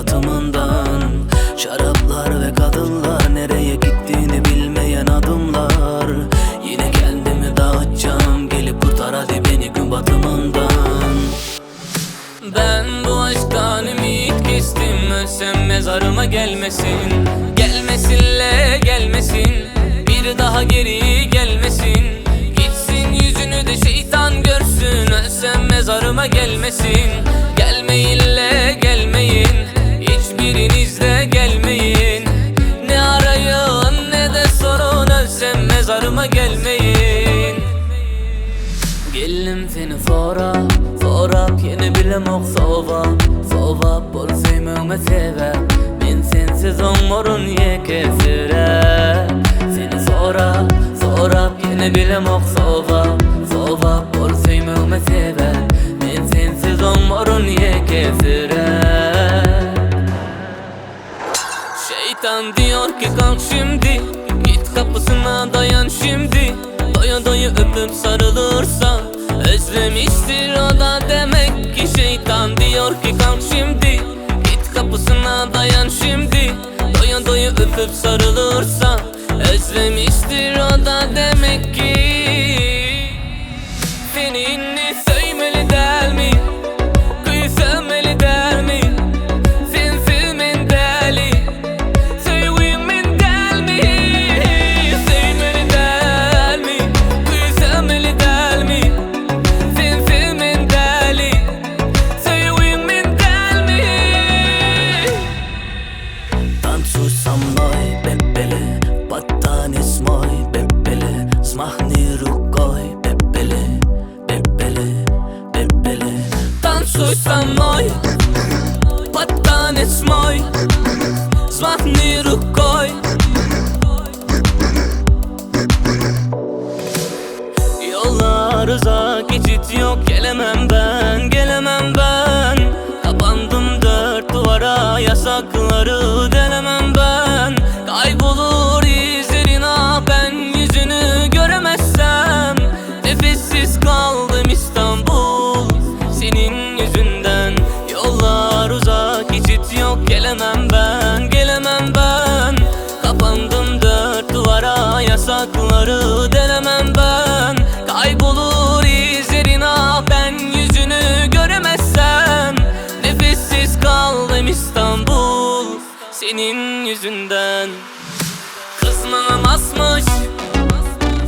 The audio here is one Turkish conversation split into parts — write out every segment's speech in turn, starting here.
batımından. Şaraplar ve kadınlar, nereye gittiğini bilmeyen adımlar. Yine kendimi dağıtacağım, gelip kurtar hadi beni gün batımından. Ben bu aşktan ümit kestim, ölsem mezarıma gelmesin. Gelmesinle gelmesin, bir daha geri gelmesin. Gitsin yüzünü de şeytan görsün, ölsem mezarıma gelmesin. Gelmeyinle gelmeyin, hiçbiriniz de gelmeyin. Ne arayın ne de sorun, ölsem mezarıma gelmeyin. Gelin seni forap yeni bilemok sovap bol sevmeme sebep. Men sensiz olmorun yekesire. Seni sorap yeni bilemok sovap bol sevmeme sebep. Men sensiz olmorun yekesire. Şeytan diyor ki kalk şimdi, git kapısına dayan şimdi. Doya doya öpüp sarılırsa özlemiştir o da demek ki. Şeytan diyor ki kalk şimdi, git kapısına dayan şimdi. Doya doya öpüp sarılırsa özlemiştir o da demek ki. Seninle söymeli der mi? Kıyı sevmeli der mi? Sen sevmen deli, sevmen der mi? Sevmeli der mi? Kıyı sevmeli der mi? Sen sevmen deli, sevmen der mi? Танцуй со мной, бебеле, потанец мой, бебеле. Взмахни рукой, бебеле, бебеле, бебеле. Танцуй со мной, под танец мой, взмахни рукой. Yollar uzak, geçit yok, gelemem ben, gelemem ben. Kapandım dört duvara, yasakları denemem ben. Kaybolur izlerin ah, ben yüzünü göremezsem. Nefessiz kaldım İstanbul, senin yüzünden. Yollar uzak, geçit yok, gelemem ben, gelemem ben. Kapandım dört duvara, yasakları denemem ben. Kaybolur izlerin ah, ben yüzünü göremezsem. Nefessiz kaldım İstanbul, senin yüzünden. Kızmağım asmış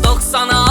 90'a